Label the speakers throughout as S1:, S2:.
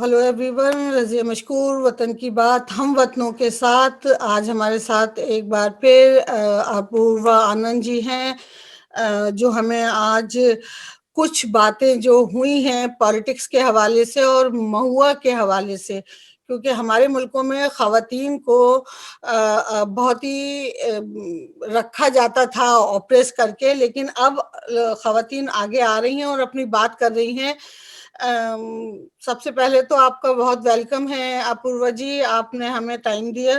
S1: Hello everyone, Razia मशकूर वतन की बात हम वतनों के साथ। आज हमारे साथ एक बार फिर अपूर्वा आनंद जी हैं, जो हमें आज कुछ बातें जो हुई हैं पॉलिटिक्स के हवाले से और महुआ के हवाले से, क्योंकि हमारे मुल्कों में ख़वातीन को बहुत ही रखा जाता था ऑप्रेस करके, लेकिन अब ख़वातीन आगे आ रही हैं और अपनी बात कर रही हैं। सबसे पहले तो आपका बहुत वेलकम है अपूर्वा जी, आपने हमें टाइम दिया।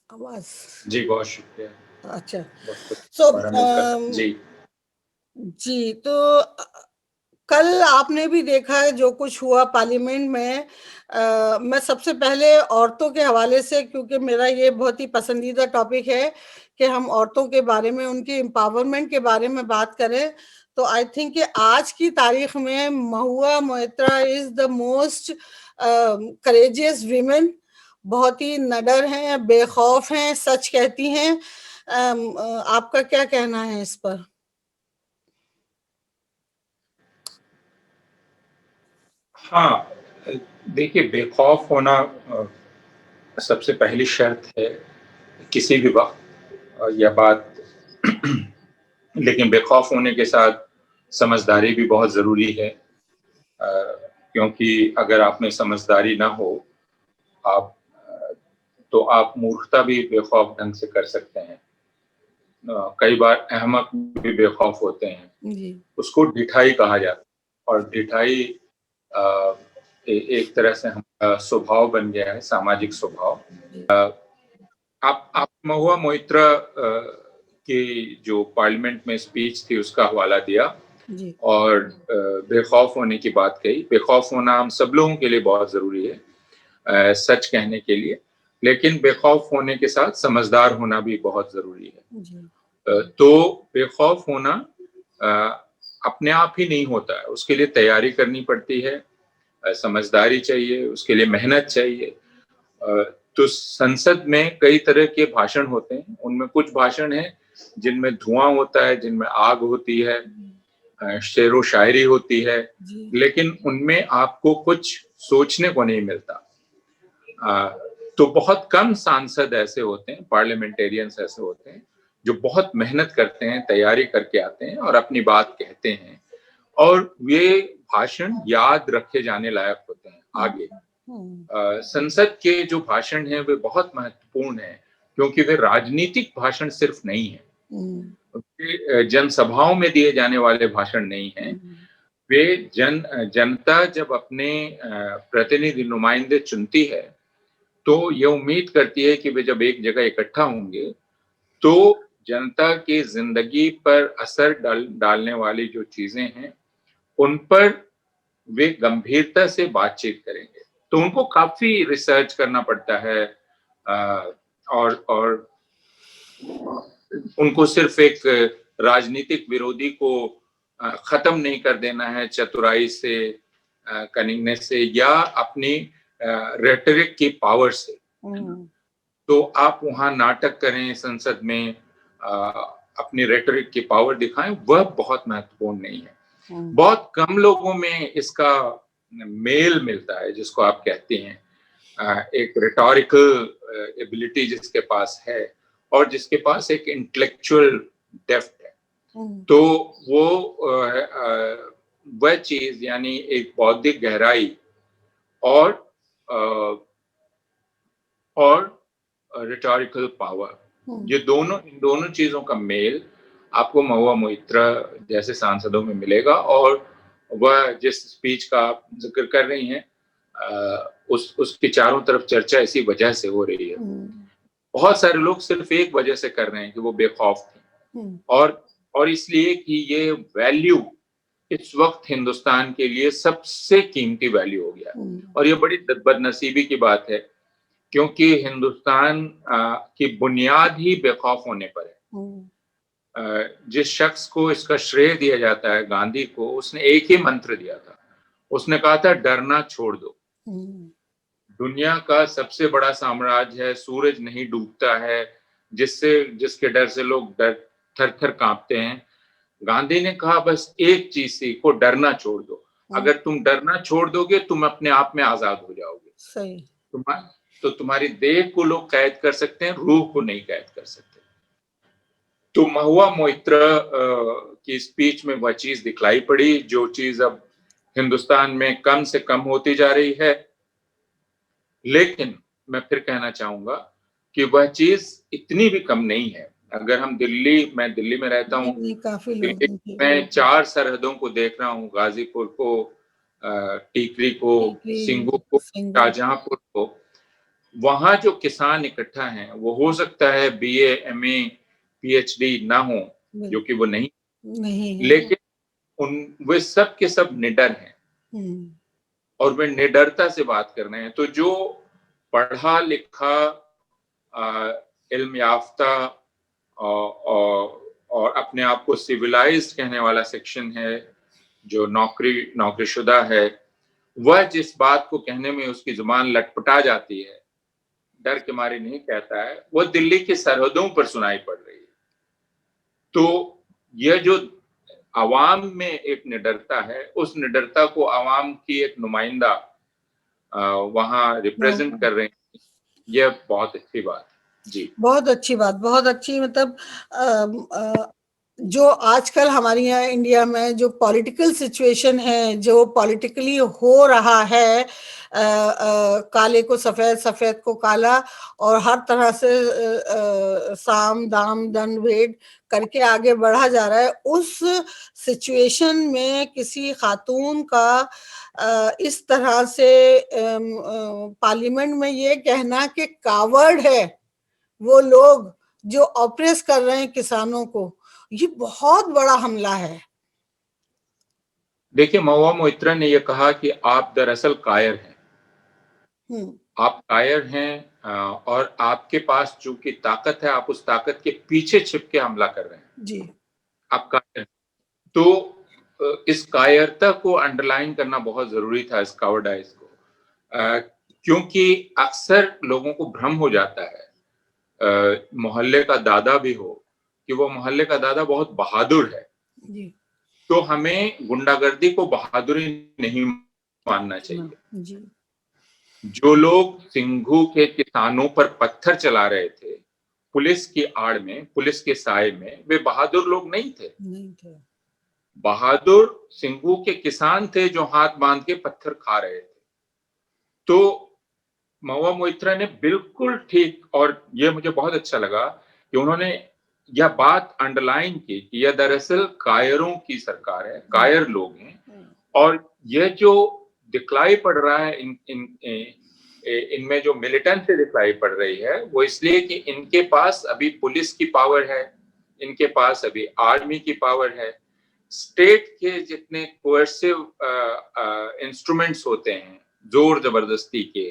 S1: आवाज
S2: जी बहुत शुक्रिया।
S1: अच्छा।
S2: बहुत
S1: सो
S2: जी
S1: जी, तो कल आपने भी देखा है जो कुछ हुआ पार्लियामेंट में। मैं सबसे पहले औरतों के हवाले से, क्योंकि मेरा ये बहुत ही पसंदीदा टॉपिक है कि हम औरतों के बारे में, उनकी एम्पावरमेंट के बारे में बात करें, तो आई थिंक कि आज की तारीख में Mahua Moitra is the most courageous women. बहुत ही नडर हैं, बेखौफ हैं, सच कहती हैं। आपका क्या कहना है इस पर?
S2: हाँ, देखिए, बेखौफ होना सबसे पहली शर्त है किसी भी वक्त, यह बात लेकिन बेखौफ होने के साथ समझदारी भी बहुत ज़रूरी है, क्योंकि अगर आप में समझदारी ना हो आप तो आप मूर्खता भी बेखौफ ढंग से कर सकते हैं। कई बार अहमक भी बेखौफ होते हैं,
S1: जी।
S2: उसको ढिठाई कहा जाता है। और ढिठाई एक तरह से हमारा स्वभाव बन गया है, सामाजिक स्वभाव। आप महुआ मोइत्रा की जो पार्लियामेंट में स्पीच थी उसका हवाला दिया
S1: जी।
S2: और बेखौफ होने की बात कही। बेखौफ होना हम सब लोगों के लिए बहुत जरूरी है, सच कहने के लिए, लेकिन बेखौफ होने के साथ समझदार होना भी बहुत जरूरी है।
S1: जी।
S2: तो बेखौफ होना अपने आप ही नहीं होता है, उसके लिए तैयारी करनी पड़ती है, समझदारी चाहिए, उसके लिए मेहनत चाहिए। तो संसद में कई तरह के भाषण होते हैं, उनमें कुछ भाषण हैं जिनमें धुआं होता है, जिनमें आग होती है, शेरो शायरी होती है, लेकिन उनमें आपको कुछ सोचने को नहीं मिलता। तो बहुत कम सांसद ऐसे होते हैं, पार्लियामेंटेरियंस ऐसे होते हैं जो बहुत मेहनत करते हैं, तैयारी करके आते हैं और अपनी बात कहते हैं, और वे भाषण याद रखे जाने लायक होते हैं आगे। संसद के जो भाषण हैं वे बहुत महत्वपूर्ण हैं, क्योंकि वे राजनीतिक भाषण सिर्फ नहीं है, जनसभाओं में दिए जाने वाले भाषण नहीं हैं। वे जनता जब अपने प्रतिनिधि नुमाइंदे चुनती है तो ये उम्मीद करती है कि वे जब एक जगह इकट्ठा होंगे तो जनता की जिंदगी पर असर डालने वाली जो चीजें हैं उन पर वे गंभीरता से बातचीत करेंगे। तो उनको काफी रिसर्च करना पड़ता है, और उनको सिर्फ एक राजनीतिक विरोधी को खत्म नहीं कर देना है चतुराई से, कनिंगनेस से, या अपनी रेटरिक की पावर से। तो आप वहां नाटक करें संसद में, अपनी रेटरिक की पावर दिखाएं, वह बहुत महत्वपूर्ण नहीं है। बहुत कम लोगों में इसका मेल मिलता है, जिसको आप कहते हैं एक रिटोरिकल एबिलिटी जिसके पास है और जिसके पास एक इंटेलेक्चुअल डेप्थ है। तो वो वह चीज, यानी एक बौद्धिक गहराई और रिटोरिकल पावर, ये इन दोनों चीजों का मेल आपको महुआ मोइत्रा जैसे सांसदों में मिलेगा। और वह जिस स्पीच का आप जिक्र कर रही हैं, उसकी चारों तरफ चर्चा इसी वजह से हो रही है। बहुत सारे लोग सिर्फ एक वजह से कर रहे हैं कि वो बेखौफ थे, और इसलिए कि ये वैल्यू इस वक्त हिंदुस्तान के लिए सबसे कीमती वैल्यू हो गया। और ये बड़ी बदनसीबी की बात है, क्योंकि हिंदुस्तान की बुनियाद ही बेखौफ होने पर है। जिस शख्स को इसका श्रेय दिया जाता है, गांधी को, उसने एक ही मंत्र दिया था, उसने कहा था डरना छोड़ दो। दुनिया का सबसे बड़ा साम्राज्य है, सूरज नहीं डूबता है, जिसके डर से लोग थर थर कांपते हैं, गांधी ने कहा बस एक चीज सीखो, डरना छोड़ दो। अगर तुम डरना छोड़ दोगे तुम अपने आप में आजाद हो जाओगे।
S1: सही।
S2: तो तुम्हारी देह को लोग कैद कर सकते हैं, रूह को नहीं कैद कर सकते। तो महुआ मोइत्रा की स्पीच में वह चीज दिखलाई पड़ी जो चीज अब हिंदुस्तान में कम से कम होती जा रही है। लेकिन मैं फिर कहना चाहूंगा कि वह चीज इतनी भी कम नहीं है। अगर हम मैं दिल्ली में रहता हूँ,
S1: काफी लोग
S2: मैं 4 सरहदों को देख रहा हूँ, गाजीपुर को, टीकरी को, सिंगू को, शाहजहांपुर को। वहां जो किसान इकट्ठा हैं वो हो सकता है बीए, एमए, पीएचडी ना हो, जो कि वो नहीं है। लेकिन वे सब के सब निडर हैं और वे निडरता से बात कर रहे हैं। तो जो पढ़ा लिखा, इल्म याफ्ता और अपने आप को सिविलाइज्ड कहने वाला सेक्शन है, जो नौकरीशुदा है, वह जिस बात को कहने में उसकी जुबान लटपटा जाती है, डर के मारे नहीं कहता है, वह दिल्ली की सरहदों पर सुनाई पड़ रही है। तो यह जो आवाम में एक निडरता है, उस निडरता को आवाम की एक नुमाइंदा वहां रिप्रेजेंट कर रहे हैं। यह बहुत अच्छी बात है। जी, बहुत अच्छी बात,
S1: बहुत अच्छी। मतलब जो आजकल हमारे यहाँ इंडिया में जो पॉलिटिकल सिचुएशन है, जो पॉलिटिकली हो रहा है, काले को सफेद, सफेद को काला, और हर तरह से साम दाम दंड भेद करके आगे बढ़ा जा रहा है, उस सिचुएशन में किसी खातून का इस तरह से पार्लियामेंट में ये कहना कि कावर्ड है वो लोग जो ऑपरेस कर रहे हैं किसानों को, ये बहुत बड़ा हमला है।
S2: देखिए, महुआ मोइत्रा ने यह कहा कि आप दरअसल कायर हैं। आप कायर हैं और आपके पास जो कि ताकत है, आप उस ताकत के पीछे छिप के हमला कर रहे हैं।
S1: जी,
S2: आप कायर हैं। तो इस कायरता को अंडरलाइन करना बहुत जरूरी था, इस कावर्डाइज को, क्योंकि अक्सर लोगों को भ्रम हो जाता है, मोहल्ले का दादा भी हो, कि वो मोहल्ले का दादा बहुत बहादुर है।
S1: जी।
S2: तो हमें गुंडागर्दी को बहादुरी नहीं मानना चाहिए।
S1: जी।
S2: जो लोग सिंघू के किसानों पर पत्थर चला रहे थे पुलिस की आड़ में, पुलिस के साए में, वे बहादुर लोग नहीं थे। बहादुर सिंघू के किसान थे जो हाथ बांध के पत्थर खा रहे थे। तो महुआ मोइत्रा ने बिल्कुल ठीक, और यह मुझे बहुत अच्छा लगा कि उन्होंने यह बात अंडरलाइन की कि यह दरअसल कायरों की सरकार है, कायर लोग हैं, और यह जो दिखलाई पड़ रहा है इनमें जो मिलिटेंसी दिखलाई पड़ रही है, वो इसलिए कि इनके पास अभी पुलिस की पावर है, इनके पास अभी आर्मी की पावर है। स्टेट के जितने कोर्सिव इंस्ट्रूमेंट्स होते हैं, जोर जबरदस्ती के,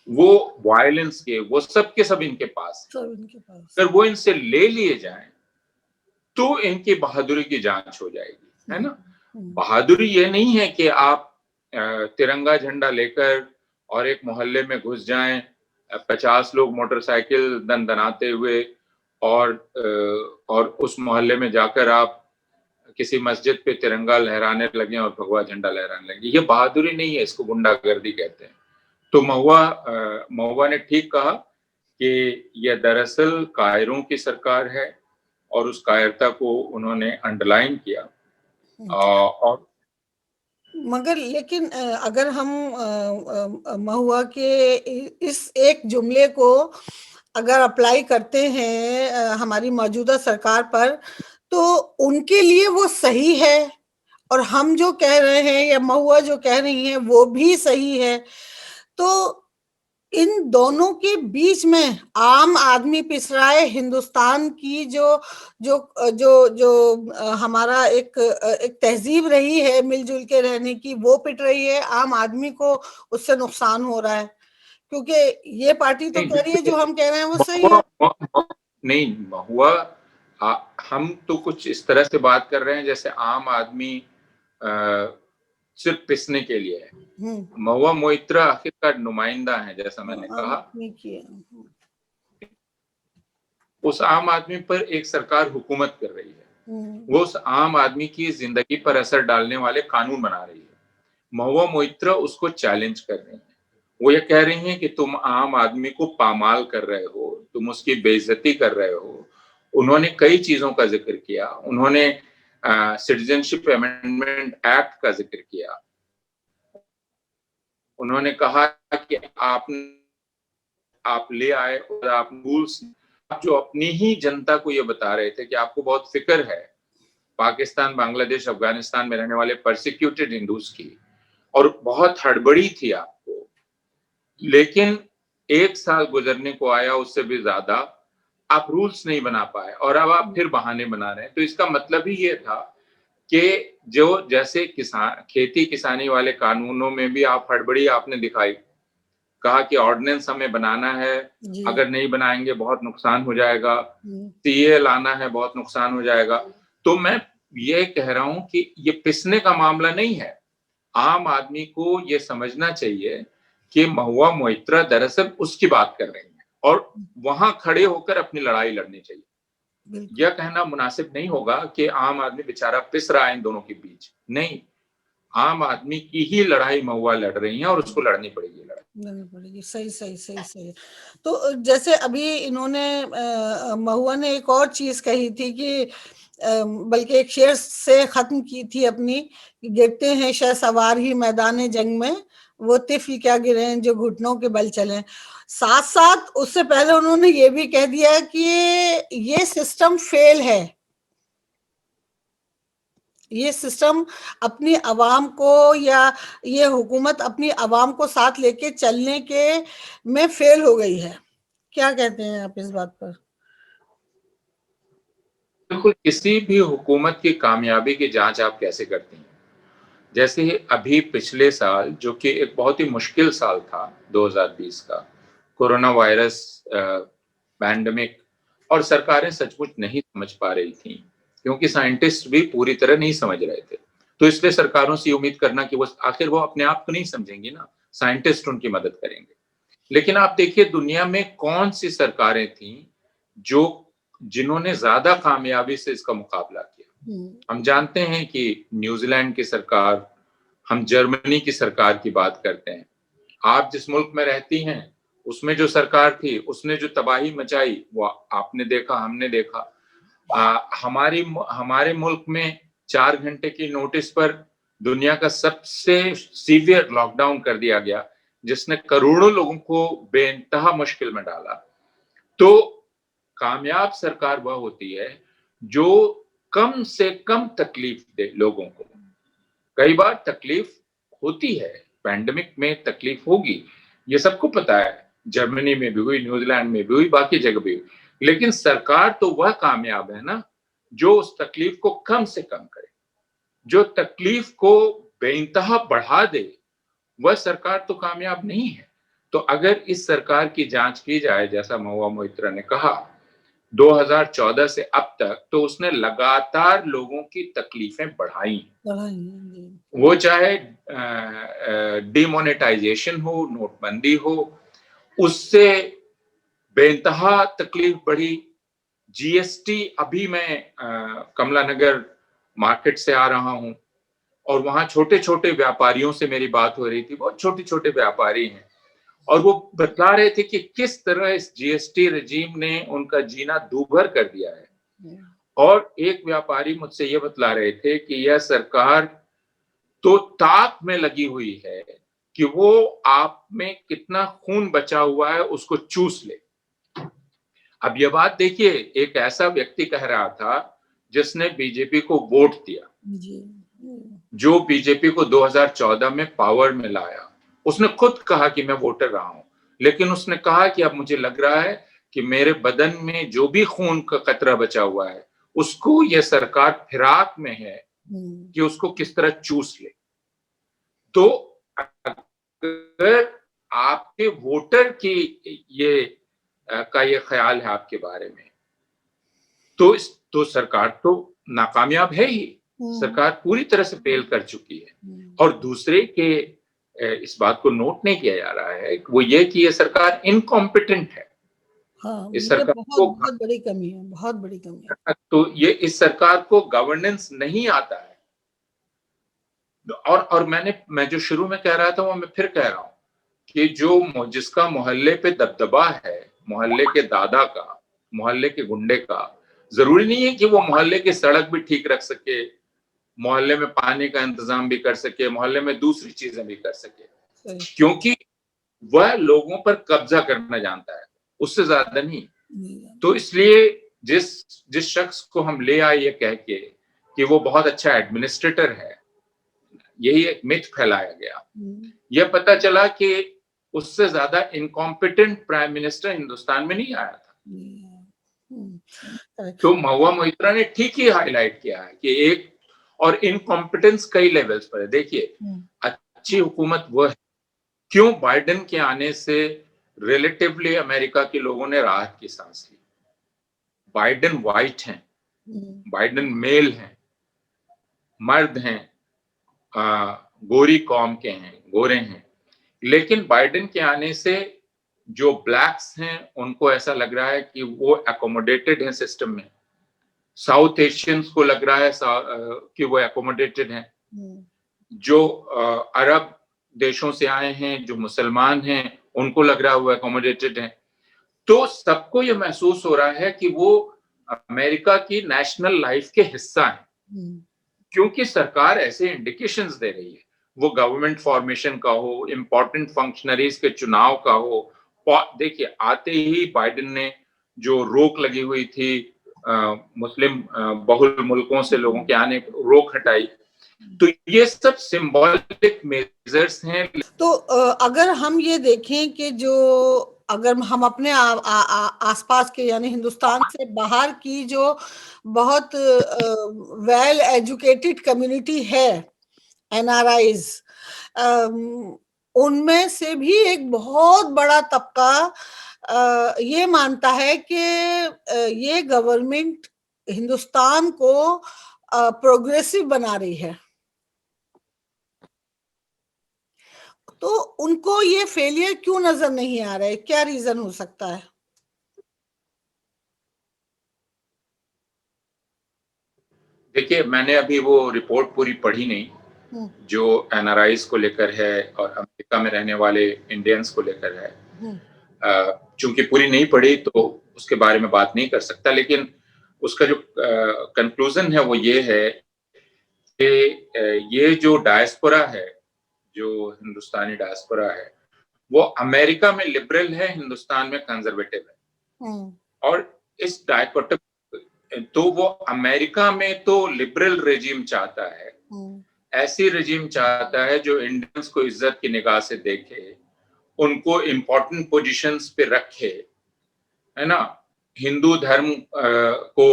S2: वो वायलेंस के, वो सब के सब इनके पास है। अगर वो इनसे ले लिए जाएं तो इनकी बहादुरी की जांच हो जाएगी, है ना। बहादुरी ये नहीं है कि आप तिरंगा झंडा लेकर और एक मोहल्ले में घुस जाएं, 50 लोग मोटरसाइकिल दनदनाते हुए, और उस मोहल्ले में जाकर आप किसी मस्जिद पे तिरंगा लहराने लगे और भगवा झंडा लहराने लगे। ये बहादुरी नहीं है, इसको गुंडागर्दी कहते हैं। तो महुआ ने ठीक कहा कि यह दरअसल कायरों की सरकार है, और उस कायरता को उन्होंने अंडरलाइन किया। और
S1: मगर लेकिन अगर हम महुआ के इस एक जुमले को अगर अप्लाई करते हैं हमारी मौजूदा सरकार पर, तो उनके लिए वो सही है, और हम जो कह रहे हैं या महुआ जो कह रही है वो भी सही है। तो इन दोनों के बीच में आम आदमी पिस रहा है। हिंदुस्तान की जो जो जो जो हमारा एक तहजीब रही है मिलजुल के रहने की, वो पिट रही है। आम आदमी को उससे नुकसान हो रहा है, क्योंकि ये पार्टी तो कह रही है जो हम कह रहे हैं वो सही है।
S2: नहीं, महुआ, हम तो कुछ इस तरह से बात कर रहे हैं जैसे आम आदमी सिर्फ पिसने के लिए है। महुआ मोइत्रा आखिरकार नुमाइंदा है, जैसा मैंने कहा। उस आम आदमी पर एक सरकार हुकूमत कर रही है, वो उस आम आदमी की जिंदगी पर असर डालने वाले कानून बना रही है। महुआ मोइत्रा उसको चैलेंज कर रही हैं। वो ये कह रही हैं कि तुम आम आदमी को पामाल कर रहे हो, तुम उसकी बेइज्जती कर रहे हो। उन्होंने कई चीजों का जिक्र किया। उन्होंने सिटीजनशिप अमेंडमेंट एक्ट का जिक्र किया। उन्होंने कहा कि आप ले आए और आप रूल्स जो अपनी ही जनता को ये बता रहे थे कि आपको बहुत फिक्र है पाकिस्तान, बांग्लादेश, अफगानिस्तान में रहने वाले परसिक्यूटेड हिंदूज की, और बहुत हड़बड़ी थी आपको। लेकिन 1 साल गुजरने को आया, उससे भी ज्यादा, आप रूल्स नहीं बना पाए और अब आप फिर बहाने बना रहे हैं। तो इसका मतलब ही ये था कि जो जैसे किसान खेती किसानी वाले कानूनों में भी आप हड़बड़ी आपने दिखाई, कहा कि ऑर्डिनेंस हमें बनाना है, अगर नहीं बनाएंगे बहुत नुकसान हो जाएगा, सीए लाना है बहुत नुकसान हो जाएगा। तो मैं ये कह रहा हूं कि ये पिसने का मामला नहीं है। आम आदमी को ये समझना चाहिए कि महुआ मोइत्रा दरअसल उसकी बात कर रही है और वहां खड़े होकर अपनी लड़ाई लड़नी चाहिए। यह कहना मुनासिब नहीं होगा कि आम आदमी बेचारा पिस रहा है इन दोनों के बीच। नहीं, आम आदमी की ही लड़ाई महुआ लड़ रही है और उसको लड़नी पड़ेगी लड़ाई।
S1: सही सही सही सही। तो जैसे अभी इन्होंने महुआ ने एक और चीज कही थी कि बल्कि एक शेर से खत्म की थी अपनी, गिरते हैं शहसवार ही मैदान जंग में, वो तिफल क्या गिरे हैं जो घुटनों के बल चले। साथ साथ उससे पहले उन्होंने ये भी कह दिया कि ये सिस्टम फेल है, ये सिस्टम अपनी आवाम को या ये हुकूमत अपनी आवाम को साथ लेके चलने के में फेल हो गई है। क्या कहते हैं आप इस बात पर?
S2: बिल्कुल, किसी भी हुकूमत की कामयाबी की जांच आप कैसे करती हैं? जैसे अभी पिछले साल, जो कि एक बहुत ही मुश्किल साल था 2020 का, कोरोना वायरस पैंडेमिक, और सरकारें सचमुच नहीं समझ पा रही थी क्योंकि साइंटिस्ट भी पूरी तरह नहीं समझ रहे थे। तो इसलिए सरकारों से उम्मीद करना कि वो आखिर वो अपने आप को नहीं समझेंगी ना, साइंटिस्ट उनकी मदद करेंगे। लेकिन आप देखिए दुनिया में कौन सी सरकारें थी जो जिन्होंने ज्यादा कामयाबी से इसका मुकाबला किया। हम जानते हैं कि न्यूजीलैंड की सरकार, हम जर्मनी की सरकार की बात करते हैं। आप जिस मुल्क में रहती हैं उसमें जो सरकार थी उसने जो तबाही मचाई वो आपने देखा, हमने देखा। हमारे मुल्क में 4 घंटे की नोटिस पर दुनिया का सबसे सीवियर लॉकडाउन कर दिया गया, जिसने करोड़ों लोगों को बेइंतहा मुश्किल में डाला। तो कामयाब सरकार वह होती है जो कम से कम तकलीफ दे लोगों को। कई बार तकलीफ होती है, पैंडेमिक में तकलीफ होगी, ये सबको पता है। जर्मनी में भी हुई, न्यूजीलैंड में भी हुई, बाकी जगह भी हुई। लेकिन सरकार तो वह कामयाब है ना जो उस तकलीफ को कम से कम करे, जो तकलीफ को बेइंतहा बढ़ा दे, वह सरकार तो कामयाब नहीं है। तो अगर इस सरकार की जांच की जाए, जैसा महुआ मोइत्रा ने कहा, 2014 से अब तक तो उसने लगातार लोगों की तकलीफें बढ़ाई। वो चाहे डिमोनेटाइजेशन हो, नोटबंदी हो, उससे बेइंतहा तकलीफ बढ़ी। जीएसटी, अभी मैं कमला नगर मार्केट से आ रहा हूं और वहां छोटे छोटे व्यापारियों से मेरी बात हो रही थी। बहुत छोटे छोटे व्यापारी हैं और वो बता रहे थे कि किस तरह इस जीएसटी रजीम ने उनका जीना दूभर कर दिया है। और एक व्यापारी मुझसे ये बतला रहे थे कि यह सरकार तो ताक में लगी हुई है कि वो आप में कितना खून बचा हुआ है उसको चूस ले। अब ये बात देखिए, एक ऐसा व्यक्ति कह रहा था जिसने बीजेपी को वोट दिया, जो बीजेपी को 2014 में पावर में लाया। उसने खुद कहा कि मैं वोटर रहा हूं, लेकिन उसने कहा कि अब मुझे लग रहा है कि मेरे बदन में जो भी खून का कतरा बचा हुआ है उसको यह सरकार फिराक में है कि उसको किस तरह चूस ले। तो अगर आपके वोटर की ये ख्याल है आपके बारे में, तो सरकार तो नाकामयाब है ही, सरकार पूरी तरह से फेल कर चुकी है। और दूसरे के इस बात को नोट नहीं किया जा रहा है वो ये कि ये सरकार इनकॉम्पिटेंट है।
S1: हाँ,
S2: इस
S1: ये
S2: सरकार
S1: बहुत
S2: को,
S1: बहुत बड़ी कमी है, बहुत बड़ी कमी है।
S2: तो ये इस सरकार को गवर्नेंस नहीं आता है। और मैं जो शुरू में कह रहा था वो मैं फिर कह रहा हूं कि जो जिसका मोहल्ले पे दबदबा है, मोहल्ले के दादा का, मोहल्ले के गुंडे का, जरूरी नहीं है कि वो मोहल्ले की सड़क भी ठीक रख सके, मोहल्ले में पानी का इंतजाम भी कर सके, मोहल्ले में दूसरी चीजें भी कर सके,
S1: सही।
S2: क्योंकि वह लोगों पर कब्जा करना जानता है, उससे ज्यादा नहीं।
S1: नहीं,
S2: तो इसलिए जिस जिस शख्स को हम ले आए ये कह के कि वो बहुत अच्छा एडमिनिस्ट्रेटर है, यही एक मिथ फैलाया गया। यह पता चला कि उससे ज्यादा इनकॉम्पिटेंट प्राइम मिनिस्टर हिंदुस्तान में नहीं आया था।
S1: करेक्ट।
S2: तो महुआ मोइत्रा ने ठीक ही हाईलाइट किया है कि एक, और इनकॉम्पिटेंस कई लेवल्स पर है। देखिए, अच्छी हुकूमत वो है, क्यों बाइडेन के आने से रिलेटिवली अमेरिका के लोगों ने राहत की सांस ली। बाइडेन वाइट हैं, बाइडेन मेल हैं, मर्द हैं, गोरी कौम के हैं, गोरे हैं, लेकिन बाइडेन के आने से जो ब्लैक्स हैं उनको ऐसा लग रहा है कि वो एकोमोडेटेड हैं सिस्टम में, साउथ एशियंस को लग रहा है कि वो एकोमोडेटेड हैं, जो अरब देशों से आए हैं, जो मुसलमान हैं, उनको लग रहा है वो एकोमोडेटेड हैं। तो सबको ये महसूस हो रहा है कि वो अमेरिका की नेशनल लाइफ के हिस्सा हैं, क्योंकि सरकार ऐसे इंडिकेशंस दे रही है, वो गवर्नमेंट फॉर्मेशन का हो, इंपॉर्टेंट फंक्शनरीज के चुनाव का हो। देखिए, आते ही बाइडेन ने जो रोक लगी हुई थी मुस्लिम बहुल मुल्कों से लोगों के आने पर, रोक हटाई। तो ये सब सिंबॉलिक मेजर्स हैं।
S1: तो अगर हम ये देखें कि जो, अगर हम अपने आसपास के यानी हिंदुस्तान से बाहर की जो बहुत वेल एजुकेटेड कम्युनिटी है, एनआरआईज, उनमें से भी एक बहुत बड़ा तबका ये मानता है कि ये गवर्नमेंट हिंदुस्तान को प्रोग्रेसिव बना रही है। तो उनको ये फेलियर क्यों नजर नहीं आ रहा है? क्या रीजन हो सकता है?
S2: देखिए, मैंने अभी वो रिपोर्ट पूरी पढ़ी नहीं जो एनआरआईज को लेकर है और अमेरिका में रहने वाले इंडियंस को लेकर है। चूंकि पूरी नहीं पढ़ी तो उसके बारे में बात नहीं कर सकता, लेकिन उसका जो कंक्लूजन है वो ये है कि ये जो डायस्पोरा है, जो हिंदुस्तानी डायस्पोरा है, वो अमेरिका में लिबरल है, हिंदुस्तान में कंजर्वेटिव है। और इस डायकोटमी, तो वो अमेरिका में तो लिबरल रेजिम चाहता है, ऐसी रेजिम चाहता है जो इंडियंस को इज्जत की निगाह से देखे, उनको इंपॉर्टेंट पोजीशंस पे रखे, है ना, हिंदू धर्म को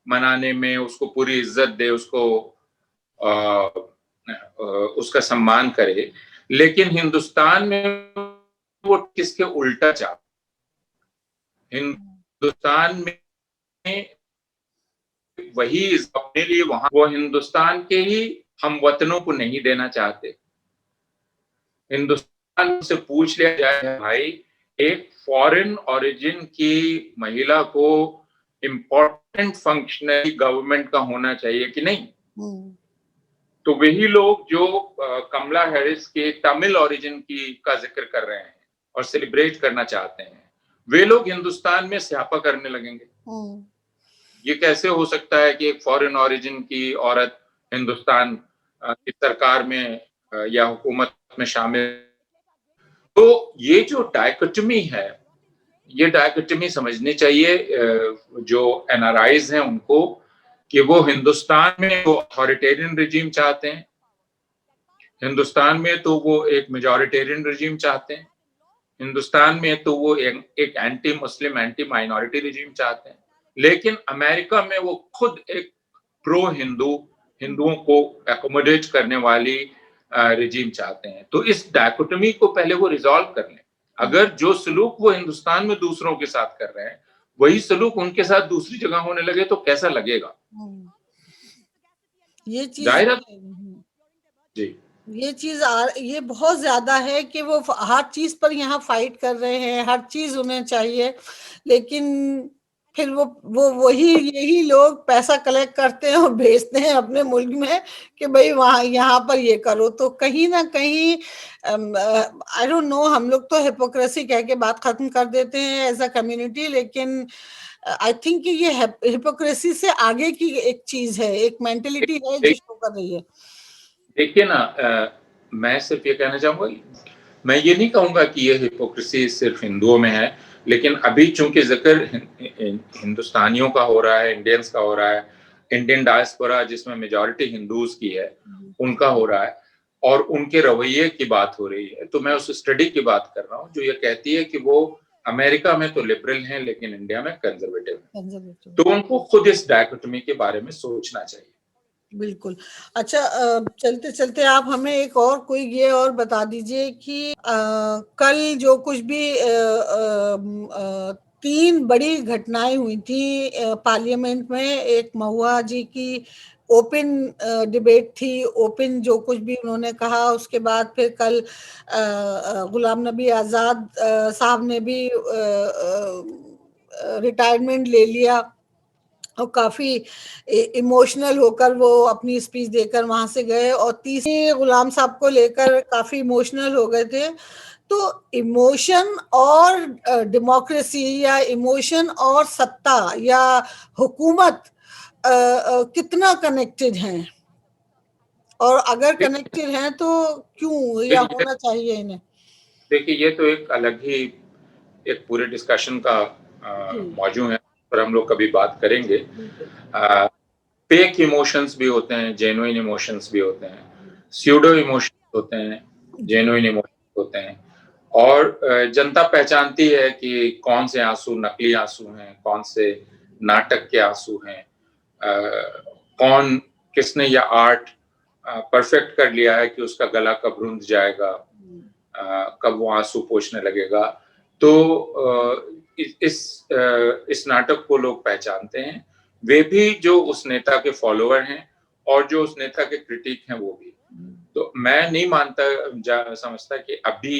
S2: मनाने में उसको पूरी इज्जत दे, उसको उसका सम्मान करे। लेकिन हिंदुस्तान में वो किसके उल्टा चाहता, हिंदुस्तान में वही अपने लिए वहां, वो हिंदुस्तान के ही हम वतनों को नहीं देना चाहते। हिंदुस्तान से पूछ लिया जाए, भाई एक फॉरेन ओरिजिन की महिला को इंपॉर्टेंट फंक्शनरी गवर्नमेंट का होना चाहिए कि नहीं? तो वही लोग जो कमला हैरिस के तमिल ओरिजिन की का जिक्र कर रहे हैं और सेलिब्रेट करना चाहते हैं, वे लोग हिंदुस्तान में स्यापा करने लगेंगे। ये कैसे हो सकता है कि एक फॉरेन ओरिजिन की औरत हिंदुस्तान की सरकार में या हुकूमत में शामिल? तो ये जो डायकोटमी है, ये डायकोटमी समझनी चाहिए जो एनआरआईज हैं उनको, कि वो हिंदुस्तान में वो अथॉरिटेरियन रिजीम चाहते हैं, हिंदुस्तान में तो वो एक मेजॉरिटेरियन रिजीम चाहते हैं, हिंदुस्तान में तो वो एक anti Muslim, anti minority regime चाहते हैं, लेकिन अमेरिका में वो खुद एक प्रो हिंदू, हिंदुओं को एकोमोडेट करने वाली रिजीम चाहते हैं। तो इस डायकोटमी को पहले वो रिजॉल्व कर लें। अगर जो सलूक वो हिंदुस्तान में दूसरों के साथ कर रहे हैं, वही सलूक उनके साथ दूसरी जगह होने लगे तो कैसा लगेगा?
S1: ये चीज
S2: जाहिर है जी।
S1: ये बहुत ज्यादा है कि वो हर चीज पर यहाँ फाइट कर रहे हैं, हर चीज उन्हें चाहिए, लेकिन फिर वो वही यही लोग पैसा कलेक्ट करते हैं और भेजते हैं अपने मुल्क में कि भाई वहां यहाँ पर ये करो। तो कहीं ना कहीं आई डोंट नो, हम लोग तो हिपोक्रेसी कह के बात खत्म कर देते हैं एज अ कम्युनिटी, लेकिन आई थिंक कि ये हिपोक्रेसी से आगे की एक चीज है, एक मेंटेलिटी है जो शो कर रही है।
S2: देखिए ना, मैं सिर्फ ये कहना चाहूंगा, मैं ये नहीं कहूंगा कि ये हिपोक्रेसी सिर्फ हिंदुओं में है, लेकिन अभी चूंकि जिक्र हिंदुस्तानियों का हो रहा है, इंडियंस का हो रहा है, इंडियन डायस्पोरा जिसमें मेजॉरिटी हिंदूज की है, उनका हो रहा है, और उनके रवैये की बात हो रही है, तो मैं उस स्टडी की बात कर रहा हूँ जो ये कहती है कि वो अमेरिका में तो लिबरल हैं लेकिन इंडिया में कंजर्वेटिव हैं। तो उनको खुद इस डायकोटमी के बारे में सोचना चाहिए।
S1: बिल्कुल। अच्छा, चलते चलते आप हमें एक और कोई ये और बता दीजिए कि कल जो कुछ भी 3 बड़ी घटनाएं हुई थी पार्लियामेंट में। एक महुआ जी की ओपन डिबेट थी, ओपन जो कुछ भी उन्होंने कहा, उसके बाद फिर कल गुलाम नबी आज़ाद साहब ने भी रिटायरमेंट ले लिया और काफी इमोशनल होकर वो अपनी स्पीच देकर वहां से गए, और तीसरे गुलाम साहब को लेकर काफी इमोशनल हो गए थे। तो इमोशन और डेमोक्रेसी, या इमोशन और सत्ता या हुकूमत कितना कनेक्टेड हैं, और अगर कनेक्टेड हैं तो क्यों, या होना चाहिए इन्हें?
S2: देखिए, ये तो एक अलग ही एक पूरे डिस्कशन का मौजू है, पर हम लोग कभी बात करेंगे। फेक इमोशंस भी होते हैं, जेन्युइन इमोशंस भी होते हैं, स्यूडो इमोशंस होते हैं, जेन्युइन इमोशंस होते हैं, और जनता पहचानती है कि कौन से आंसू नकली आंसू हैं, कौन से नाटक के आंसू हैं, कौन किसने यह आर्ट परफेक्ट कर लिया है कि उसका गला कब रुंध जाएगा, कब वो आंसू पोंछने लगेगा। तो इस नाटक को लोग पहचानते हैं, वे भी जो उस नेता के फॉलोअर हैं और जो उस नेता के क्रिटिक हैं वो भी। तो मैं नहीं समझता कि अभी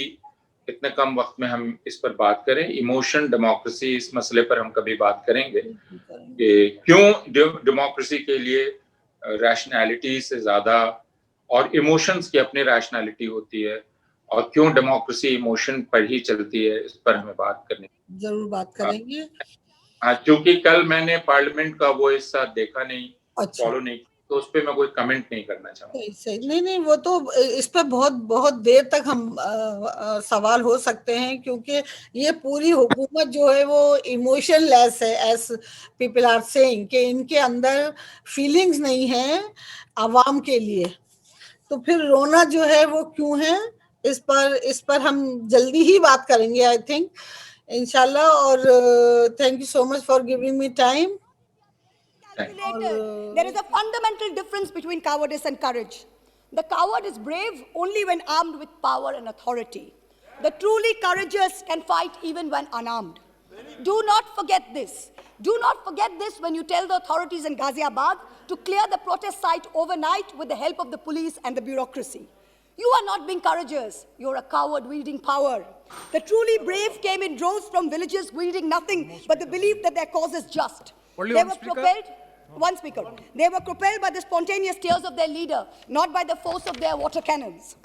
S2: इतने कम वक्त में हम इस पर बात करें। इमोशन डेमोक्रेसी, इस मसले पर हम कभी बात करेंगे कि क्यों डेमोक्रेसी के लिए रैशनैलिटी से ज्यादा और इमोशंस की अपनी रैशनैलिटी होती है, और क्यों डेमोक्रेसी इमोशन पर ही चलती है, इस पर हमें बात करनी
S1: जरूर बात करेंगे।
S2: क्योंकि कल मैंने पार्लियामेंट का वो हिस्सा देखा नहीं,
S1: अच्छा,
S2: फॉलो नहीं, तो उस पर मैं कोई कमेंट नहीं करना चाहूंगा।
S1: सही। नहीं नहीं, वो तो इस पर बहुत बहुत देर तक हम सवाल हो सकते हैं, क्योंकि ये पूरी हुकूमत जो है वो इमोशनलेस है, एज पीपल आर सेइंग, कि इनके अंदर फीलिंग्स नहीं है आवाम के लिए। तो फिर रोना जो है वो क्यों है, इस पर हम जल्दी ही बात करेंगे, आई थिंक, इंशाल्लाह। और thank you so much for giving me time.
S3: There is a fundamental difference between cowardice and courage. The coward is brave only when armed with power and authority. The truly courageous can fight even when unarmed. Do not forget this. Do not forget this when you tell the authorities in Ghaziabad to clear the protest site overnight with the help of the police and the bureaucracy. You are not being courageous. You're a coward wielding power. The truly brave came in droves from villages wielding nothing but the belief that their cause is just. They were propelled. One speaker. They were propelled by the spontaneous tears of their leader, not by the force of their water cannons.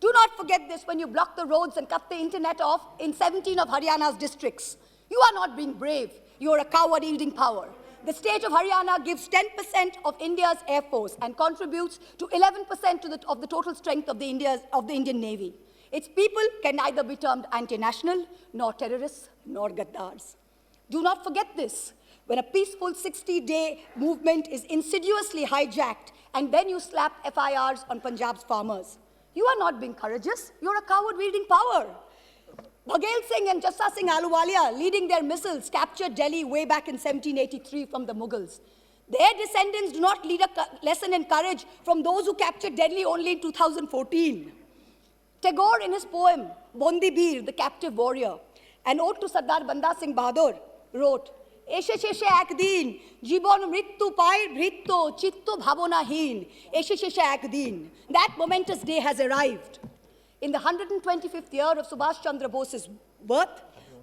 S3: Do not forget this when you block the roads and cut the internet off in 17 of Haryana's districts. You are not being brave. You are a coward wielding power. The state of Haryana gives 10% of India's air force and contributes to 11% of the total strength of the Indian Navy. Its people can neither be termed anti-national, nor terrorists, nor gaddars. Do not forget this. When a peaceful 60-day movement is insidiously hijacked and then you slap FIRs on Punjab's farmers. You are not being courageous. You're a coward wielding power. Bhagal Singh and Jassa Singh Ahluwalia, leading their missiles, captured Delhi way back in 1783 from the Mughals. Their descendants do not lead a lesson in courage from those who captured Delhi only in 2014. Tagore, in his poem, Bondi Bir, the Captive Warrior, an ode to Sardar Banda Singh Bahadur, wrote, এসে শেষে একদিন জীবন মৃত্যু পায় ভৃত্য চিত্ত ভাবনাহীন এসে শেষে একদিন that momentous day has arrived. In the 125th year of Subhash Chandra Bose's birth,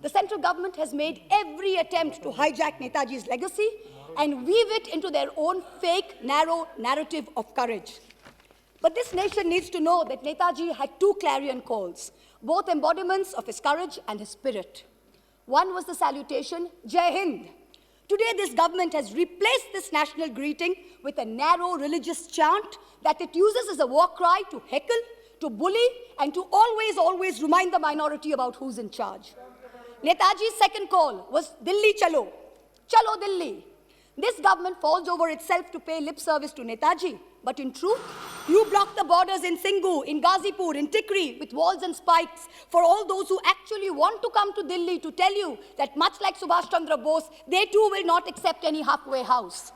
S3: the central government has made every attempt to hijack Netaji's legacy and weave it into their own fake, narrow narrative of courage. But this nation needs to know that Netaji had two clarion calls, both embodiments of his courage and his spirit. One was the salutation, Jai Hind. Today, this government has replaced this national greeting with a narrow religious chant that it uses as a war cry to heckle, to bully, and to always remind the minority about who's in charge. Netaji's second call was Delhi Chalo, Chalo Delhi. This government falls over itself to pay lip service to Netaji, but in truth, you block the borders in Singhu, in Ghazipur, in Tikri with walls and spikes for all those who actually want to come to Delhi to tell you that much like Subhash Chandra Bose, they too will not accept any halfway house.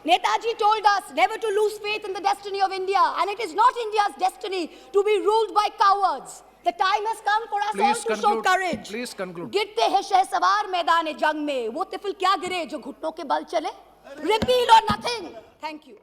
S3: Netaji told us never to lose faith in the destiny of India, and it is not India's destiny to be ruled by cowards. The time has come for us all to show courage.
S4: Please conclude.
S3: गिरते हैं शहसवार मैदान जंग में, वो तिफल क्या गिरे जो घुटनों के बल चले? Repeal or nothing. Thank you.